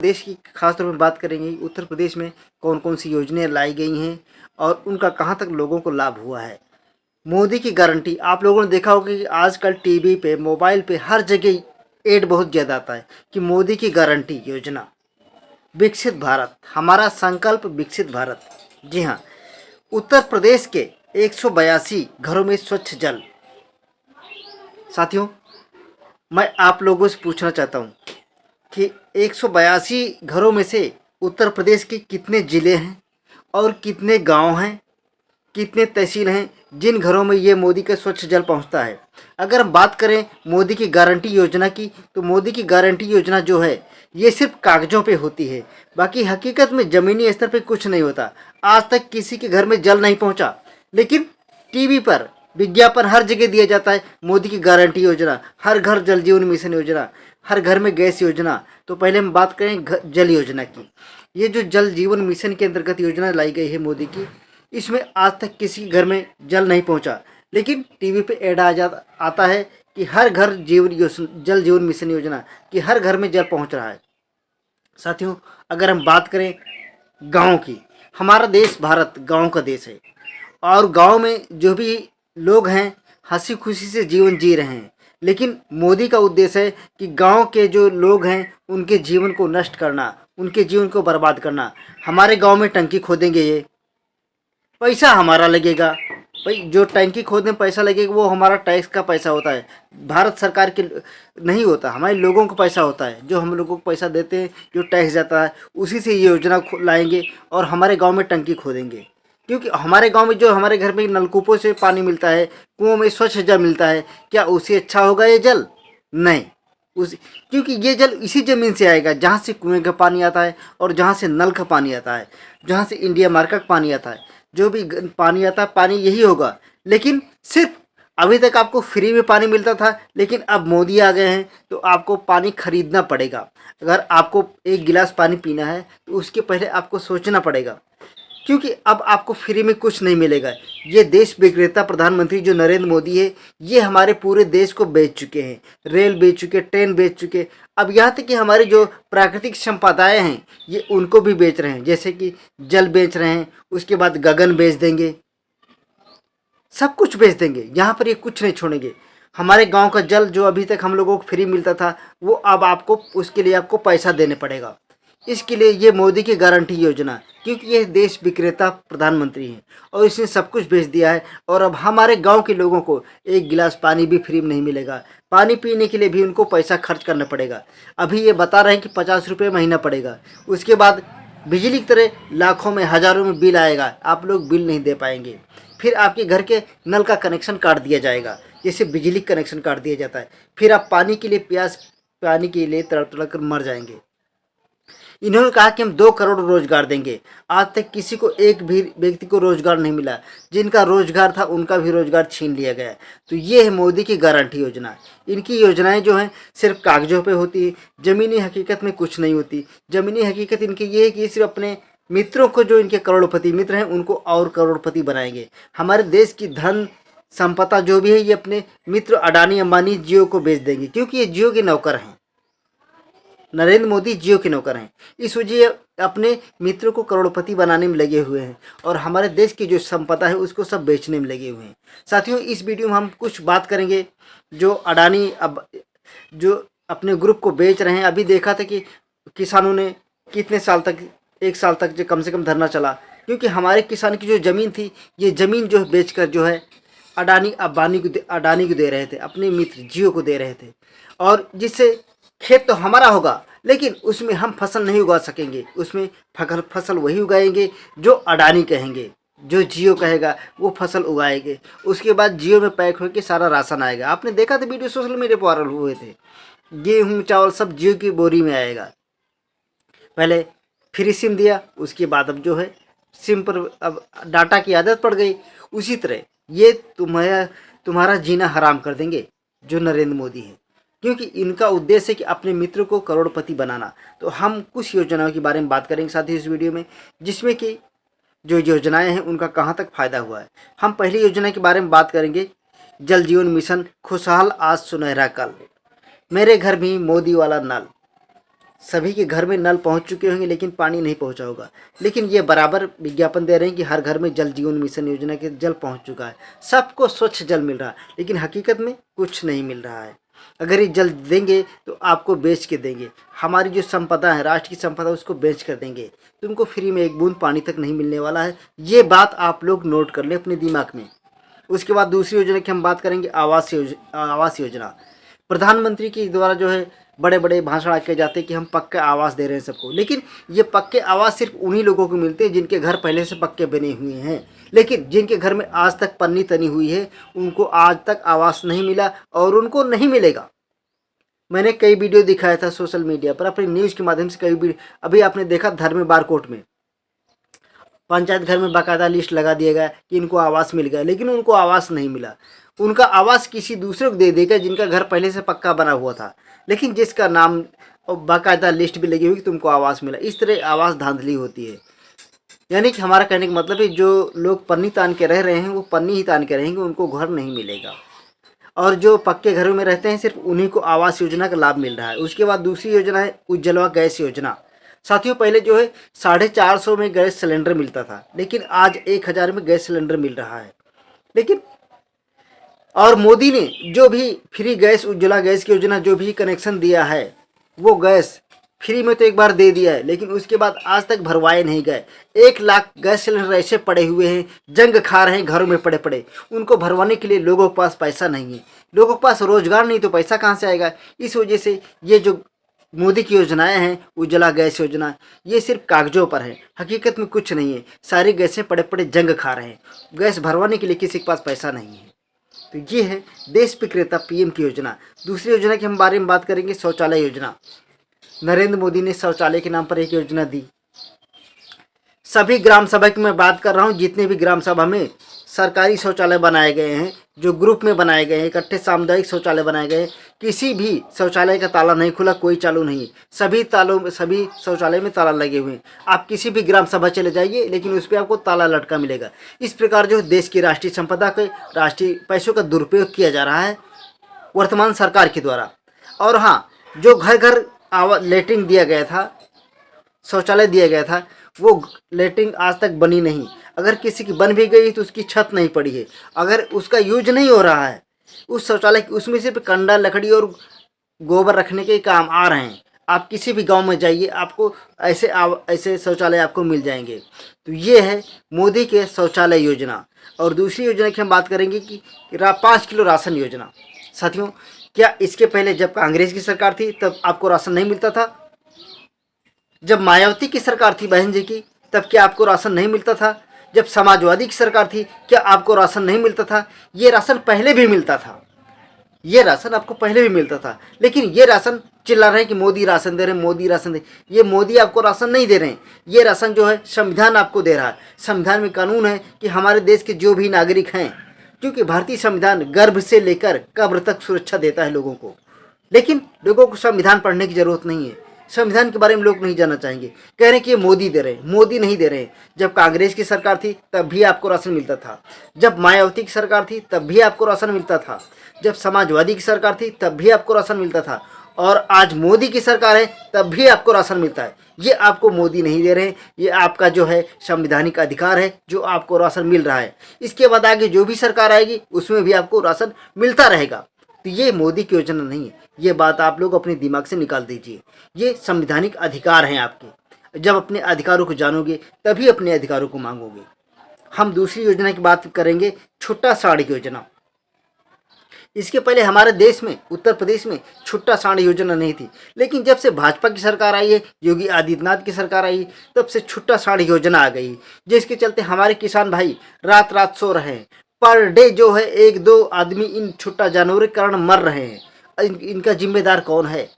देश की खास तौर पर बात करेंगे, उत्तर प्रदेश में कौन कौन सी योजनाएं लाई गई हैं और उनका कहां तक लोगों को लाभ हुआ है। मोदी की गारंटी, आप लोगों ने देखा होगा कि आजकल टीवी पे, मोबाइल पे, हर जगह एड बहुत ज़्यादा आता है कि मोदी की गारंटी योजना, विकसित भारत, हमारा संकल्प विकसित भारत। जी हाँ, उत्तर प्रदेश के 182 घरों में स्वच्छ जल। साथियों, मैं आप लोगों से पूछना चाहता हूँ कि 182 घरों में से उत्तर प्रदेश के कितने ज़िले हैं और कितने गांव हैं, कितने तहसील हैं जिन घरों में ये मोदी का स्वच्छ जल पहुंचता है। अगर हम बात करें मोदी की गारंटी योजना की, तो मोदी की गारंटी योजना जो है ये सिर्फ कागज़ों पे होती है, बाकी हकीकत में ज़मीनी स्तर पे कुछ नहीं होता। आज तक किसी के घर में जल नहीं पहुंचा, लेकिन टीवी पर विज्ञापन हर जगह दिया जाता है, मोदी की गारंटी योजना, हर घर जल जीवन मिशन योजना, हर घर में गैस योजना। तो पहले हम बात करें जल योजना की। ये जो जल जीवन मिशन के अंतर्गत योजना लाई गई है मोदी की, इसमें आज तक किसी घर में जल नहीं पहुंचा, लेकिन टीवी पे ऐड आता है कि हर घर जल जीवन मिशन योजना, कि हर घर में जल पहुंच रहा है। साथियों, अगर हम बात करें गांव की, हमारा देश भारत गांव का देश है और गांव में जो भी लोग हैं हंसी खुशी से जीवन जी रहे हैं, लेकिन मोदी का उद्देश्य है कि गांव के जो लोग हैं उनके जीवन को नष्ट करना, उनके जीवन को बर्बाद करना। हमारे गांव में टंकी खोदेंगे, ये पैसा हमारा लगेगा। भाई, जो टंकी खोदने में पैसा लगेगा वो हमारा टैक्स का पैसा होता है, भारत सरकार के नहीं होता, हमारे लोगों को पैसा होता है, जो हम लोगों को पैसा देते हैं, जो टैक्स जाता है, उसी से ये योजना लाएंगे और हमारे गांव में टंकी खोदेंगे। क्योंकि हमारे गांव में जो हमारे घर में नलकूपों से पानी मिलता है, कुओं में स्वच्छ जल मिलता है, क्या उससे अच्छा होगा ये जल? नहीं। क्योंकि ये जल इसी ज़मीन से आएगा जहाँ से कुएं का पानी आता है और जहाँ से नल का पानी आता है, जहाँ से इंडिया मार्का का पानी आता है, जो भी पानी आता है पानी यही होगा। लेकिन सिर्फ अभी तक आपको फ्री में पानी मिलता था, लेकिन अब मोदी आ गए हैं तो आपको पानी खरीदना पड़ेगा। अगर आपको एक गिलास पानी पीना है तो उसके पहले आपको सोचना पड़ेगा, क्योंकि अब आपको फ्री में कुछ नहीं मिलेगा। ये देश विक्रेता प्रधानमंत्री जो नरेंद्र मोदी है, ये हमारे पूरे देश को बेच चुके हैं, रेल बेच चुके, ट्रेन बेच चुके, अब यहाँ तक कि हमारी जो प्राकृतिक संपदाएं हैं ये उनको भी बेच रहे हैं, जैसे कि जल बेच रहे हैं, उसके बाद गगन बेच देंगे, सब कुछ बेच देंगे। यहाँ पर ये कुछ नहीं छोड़ेंगे। हमारे गांव का जल जो अभी तक हम लोगों को फ्री मिलता था, वो अब आपको उसके लिए आपको पैसा देने पड़ेगा। इसके लिए ये मोदी की गारंटी योजना, क्योंकि ये देश विक्रेता प्रधानमंत्री हैं और इसने सब कुछ बेच दिया है। और अब हमारे गांव के लोगों को एक गिलास पानी भी फ्री में नहीं मिलेगा, पानी पीने के लिए भी उनको पैसा खर्च करना पड़ेगा। अभी ये बता रहे हैं कि 50 रुपये महीना पड़ेगा, उसके बाद बिजली की तरह लाखों में हज़ारों में बिल आएगा, आप लोग बिल नहीं दे पाएंगे। फिर आपके घर के नल का कनेक्शन काट दिया जाएगा, जैसे बिजली कनेक्शन काट दिया जाता है। फिर आप पानी के लिए तड़प तड़प कर मर जाएंगे। इन्होंने कहा कि हम 2 करोड़ रोजगार देंगे। आज तक किसी को एक भी व्यक्ति को रोजगार नहीं मिला, जिनका रोजगार था उनका भी रोजगार छीन लिया गया। तो ये है मोदी की गारंटी योजना। इनकी योजनाएं जो हैं सिर्फ कागजों पे होती है, ज़मीनी हकीकत में कुछ नहीं होती। ज़मीनी हकीकत इनकी ये है कि सिर्फ अपने मित्रों को, जो इनके करोड़पति मित्र हैं, उनको और करोड़पति बनाएंगे। हमारे देश की धन संपदा जो भी है ये अपने मित्र अडानी अंबानी जियो को बेच देंगे, क्योंकि ये जियो के नौकर हैं। नरेंद्र मोदी जियो के नौकर हैं, इस वजह अपने मित्रों को करोड़पति बनाने में लगे हुए हैं और हमारे देश की जो संपदा है उसको सब बेचने में लगे हुए हैं। साथियों, इस वीडियो में हम कुछ बात करेंगे जो अडानी अब जो अपने ग्रुप को बेच रहे हैं। अभी देखा था कि किसानों ने कितने साल तक, 1 साल तक जो कम से कम धरना चला, क्योंकि हमारे किसान की जो ज़मीन थी, ये ज़मीन जो बेचकर जो है अडानी को दे रहे थे, अपने मित्र जियो को दे रहे थे। और जिससे खेत तो हमारा होगा, लेकिन उसमें हम फसल नहीं उगा सकेंगे। उसमें फसल वही उगाएंगे जो अडानी कहेंगे, जो जियो कहेगा वो फसल उगाएंगे। उसके बाद जियो में पैक होकर सारा राशन आएगा। आपने देखा था वीडियो सोशल मीडिया पर वायरल हुए थे, गेहूँ चावल सब जियो की बोरी में आएगा। पहले फ्री सिम दिया, उसके बाद अब जो है सिम पर अब डाटा की आदत पड़ गई। उसी तरह ये तुम्हारा जीना हराम कर देंगे जो नरेंद्र मोदी है, क्योंकि इनका उद्देश्य है कि अपने मित्र को करोड़पति बनाना। तो हम कुछ योजनाओं के बारे में बात करेंगे साथ ही इस वीडियो में, जिसमें कि जो योजनाएं हैं उनका कहां तक फ़ायदा हुआ है। हम पहली योजना के बारे में बात करेंगे, जल जीवन मिशन, खुशहाल आज सुनहरा कल, मेरे घर भी मोदी वाला नल। सभी के घर में नल पहुंच चुके होंगे लेकिन पानी नहीं पहुंचा होगा। लेकिन ये बराबर विज्ञापन दे रहे हैं कि हर घर में जल जीवन मिशन योजना के जल पहुंच चुका है, सबको स्वच्छ जल मिल रहा है, लेकिन हकीकत में कुछ नहीं मिल रहा है। अगर ये जल देंगे तो आपको बेच के देंगे, हमारी जो संपदा है, राष्ट्र की संपदा, उसको बेच कर देंगे। तुमको फ्री में एक बूंद पानी तक नहीं मिलने वाला है। ये बात आप लोग नोट कर ले अपने दिमाग में। उसके बाद दूसरी योजना की हम बात करेंगे, आवास योजना। प्रधानमंत्री के द्वारा जो है बड़े बड़े भाषण किए जाते हैं कि हम पक्के आवास दे रहे हैं सबको, लेकिन ये पक्के आवास सिर्फ उन्हीं लोगों को मिलते हैं जिनके घर पहले से पक्के बने हुए हैं। लेकिन जिनके घर में आज तक पन्नी तनी हुई है उनको आज तक आवास नहीं मिला और उनको नहीं मिलेगा। मैंने कई वीडियो दिखाया था सोशल मीडिया पर, अपनी न्यूज़ के माध्यम से कई वीडियो। अभी आपने देखा धर्म में बारकोट में पंचायत घर में बाकायदा लिस्ट लगा दिया गया कि इनको आवास मिल गया, लेकिन उनको आवास नहीं मिला। उनका आवास किसी दूसरे को दे देगा जिनका घर पहले से पक्का बना हुआ था, लेकिन जिसका नाम और बाकायदा लिस्ट भी लगी हुई कि तुमको आवास मिला। इस तरह आवास धांधली होती है। यानी कि हमारा कहने का मतलब है जो लोग पन्नी तान के रह रहे हैं वो पन्नी ही तान के रहेंगे, उनको घर नहीं मिलेगा। और जो पक्के घरों में रहते हैं सिर्फ उन्हीं को आवास योजना का लाभ मिल रहा है। उसके बाद दूसरी योजना है उज्ज्वला गैस योजना। साथियों, पहले जो है 450 में गैस सिलेंडर मिलता था, लेकिन आज 1000 में गैस सिलेंडर मिल रहा है। लेकिन और मोदी ने जो भी फ्री गैस, उज्ज्वला गैस की योजना जो भी कनेक्शन दिया है, वो गैस फ्री में तो एक बार दे दिया है, लेकिन उसके बाद आज तक भरवाए नहीं गए। 1 लाख गैस सिलेंडर ऐसे पड़े हुए हैं, जंग खा रहे हैं घरों में पड़े पड़े। उनको भरवाने के लिए लोगों के पास पैसा नहीं है, लोगों के पास रोजगार नहीं, तो पैसा कहाँ से आएगा। इस वजह से ये जो मोदी की योजनाएं हैं, उज्ज्वला गैस योजना, ये सिर्फ कागजों पर है, हकीकत में कुछ नहीं है। सारी गैसें पड़े पड़े जंग खा रहे हैं, गैस भरवाने के लिए किसी के पास पैसा नहीं है। तो ये है देश विक्रेता पीएम की योजना। दूसरी योजना के हम बारे में बात करेंगे, शौचालय योजना। नरेंद्र मोदी ने शौचालय के नाम पर एक योजना दी। सभी ग्राम सभा की मैं बात कर रहा हूँ, जितने भी ग्राम सभा में सरकारी शौचालय बनाए गए हैं, जो ग्रुप में बनाए गए हैं, इकट्ठे सामुदायिक शौचालय बनाए गए हैं, किसी भी शौचालय का ताला नहीं खुला, कोई चालू नहीं। सभी शौचालय में ताला लगे हुए हैं। आप किसी भी ग्राम सभा चले जाइए, लेकिन उस पर आपको ताला लटका मिलेगा। इस प्रकार जो देश की राष्ट्रीय संपदा के, राष्ट्रीय पैसों का दुरुपयोग किया जा रहा है वर्तमान सरकार के द्वारा। और हाँ, जो घर घर लेटरिन दिया गया था, शौचालय दिया गया था, वो लेटरिन आज तक बनी नहीं। अगर किसी की बन भी गई तो उसकी छत नहीं पड़ी है, अगर उसका यूज नहीं हो रहा है उस शौचालय, उसमें सिर्फ कंडा, लकड़ी और गोबर रखने के काम आ रहे हैं। आप किसी भी गांव में जाइए, आपको ऐसे शौचालय आपको मिल जाएंगे। तो ये है मोदी के शौचालय योजना। और दूसरी योजना की हम बात करेंगे कि 5 किलो राशन योजना। साथियों, क्या इसके पहले जब कांग्रेस की सरकार थी तब आपको राशन नहीं मिलता था? जब मायावती की सरकार थी बहन जी की, तब क्या आपको राशन नहीं मिलता था? जब समाजवादी की सरकार थी क्या आपको राशन नहीं मिलता था? ये राशन पहले भी मिलता था, ये राशन आपको पहले भी मिलता था। लेकिन ये राशन चिल्ला रहे हैं कि मोदी राशन दे रहे हैं, मोदी राशन दे। ये मोदी आपको राशन नहीं दे रहे हैं, ये राशन जो है संविधान आपको दे रहा है। संविधान में कानून है कि हमारे देश के जो भी नागरिक हैं, क्योंकि भारतीय संविधान गर्भ से लेकर कब्र तक सुरक्षा देता है लोगों को, लेकिन लोगों को संविधान पढ़ने की जरूरत नहीं है। संविधान के बारे में लोग नहीं जानना चाहेंगे, कह रहे हैं कि ये मोदी दे रहे हैं। मोदी नहीं दे रहे हैं। जब कांग्रेस की सरकार थी तब भी आपको राशन मिलता था, जब मायावती की सरकार थी तब भी आपको राशन मिलता था, जब समाजवादी की सरकार थी तब भी आपको राशन मिलता था, और आज मोदी की सरकार है तब भी आपको राशन मिलता है। ये आपको मोदी नहीं दे रहे हैं, ये आपका जो है संवैधानिक अधिकार है जो आपको राशन मिल रहा है। इसके बाद आगे जो भी सरकार आएगी उसमें भी आपको राशन मिलता रहेगा। तो ये मोदी की योजना नहीं है, ये बात आप लोग अपने दिमाग से निकाल दीजिए। ये संवैधानिक अधिकार हैं आपके, जब अपने अधिकारों को जानोगे तभी अपने अधिकारों को मांगोगे। हम दूसरी योजना की बात करेंगे, छुट्टा साड़ी योजना। इसके पहले हमारे देश में, उत्तर प्रदेश में छुट्टा साड़ी योजना नहीं थी, लेकिन जब से भाजपा की सरकार आई है, योगी आदित्यनाथ की सरकार आई, तब से छुट्टा साड़ी योजना आ गई, जिसके चलते हमारे किसान भाई रात रात सो रहे हैं। पर डे जो है 1-2 आदमी इन छुट्टा जानवरों के कारण मर रहे हैं। इनका जिम्मेदार कौन है?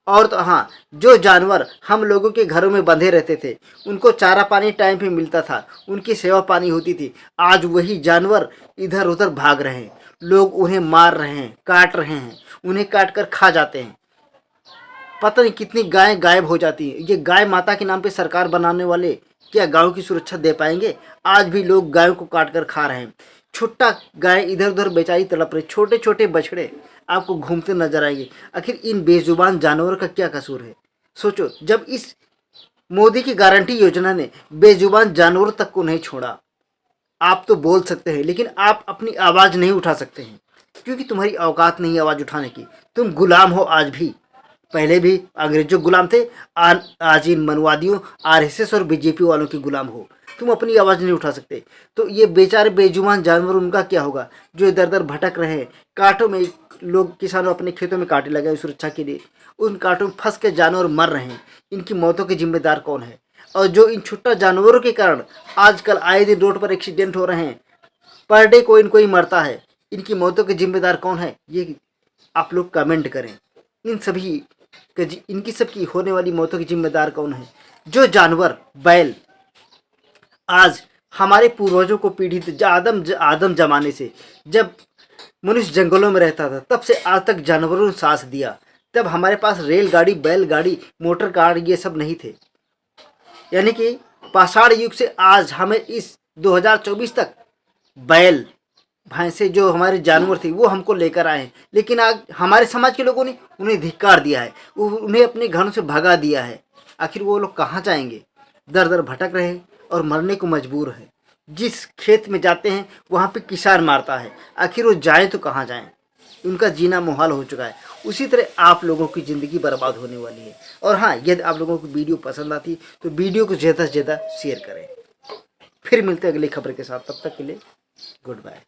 और तो हाँ, जो जानवर हम लोगों के घरों में बंधे रहते थे, उनको चारा पानी टाइम पे मिलता था, उनकी सेवा पानी होती थी, आज वही जानवर इधर उधर भाग रहे हैं। लोग उन्हें मार रहे हैं, काट रहे हैं, उन्हें काट कर खा जाते हैं। पता नहीं कितनी गाय गायब हो जाती है। ये गाय माता के नाम पे सरकार बनाने वाले क्या गायों की सुरक्षा दे पाएंगे? आज भी लोग गायों को काट कर खा रहे हैं। छुट्टा गाय इधर उधर बेचारी तड़प रही, छोटे छोटे बछड़े आपको घूमते नजर आएंगे। आखिर इन बेजुबान जानवरों का क्या कसूर है? सोचो, जब इस मोदी की गारंटी योजना ने बेजुबान जानवरों तक को नहीं छोड़ा। आप तो बोल सकते हैं लेकिन आप अपनी आवाज़ नहीं उठा सकते हैं, क्योंकि तुम्हारी औकात नहीं है आवाज़ उठाने की। तुम गुलाम हो आज भी, पहले भी अंग्रेजों गुलाम थे, आज इन मनवादियों, आरएसएस और बीजेपी वालों के गुलाम हो। तुम अपनी आवाज़ नहीं उठा सकते। तो ये बेचारे बेजुबान जानवर, उनका क्या होगा जो इधर उधर भटक रहे हैं कांटों में। लोग किसानों अपने खेतों में कांटे लगाए सुरक्षा के लिए, उन कांटों में फंस के जानवर मर रहे हैं। इनकी मौतों के जिम्मेदार कौन है? और जो इन छुट्टा जानवरों के कारण आजकल आए दिन रोड पर एक्सीडेंट हो रहे हैं, पर डे कोई न कोई मरता है, इनकी मौतों के जिम्मेदार कौन है? ये आप लोग कमेंट करें। इन सभी इनकी सबकी होने वाली मौतों की जिम्मेदार कौन है? जो जानवर, बैल, आज हमारे पूर्वजों को पीढ़ी आदम जमाने से, जब मनुष्य जंगलों में रहता था, तब से आज तक जानवरों ने सांस दिया। तब हमारे पास रेलगाड़ी, बैलगाड़ी, मोटर कार ये सब नहीं थे। यानी कि पाषाण युग से आज हमें इस 2024 तक बैल, भैंसे, जो हमारे जानवर थे वो हमको लेकर आए हैं। लेकिन आज हमारे समाज के लोगों ने उन्हें धिक्कार दिया है, उन्हें अपने घरों से भगा दिया है। आखिर वो लोग कहाँ जाएंगे? दर दर भटक रहे हैं और मरने को मजबूर है। जिस खेत में जाते हैं वहाँ पे किसान मारता है, आखिर वो जाएं तो कहाँ जाएं? उनका जीना मुहाल हो चुका है। उसी तरह आप लोगों की ज़िंदगी बर्बाद होने वाली है। और हाँ, यदि आप लोगों को वीडियो पसंद आती तो वीडियो को ज़्यादा से ज़्यादा शेयर करें। फिर मिलते हैं अगली खबर के साथ, तब तक के लिए गुड बाय।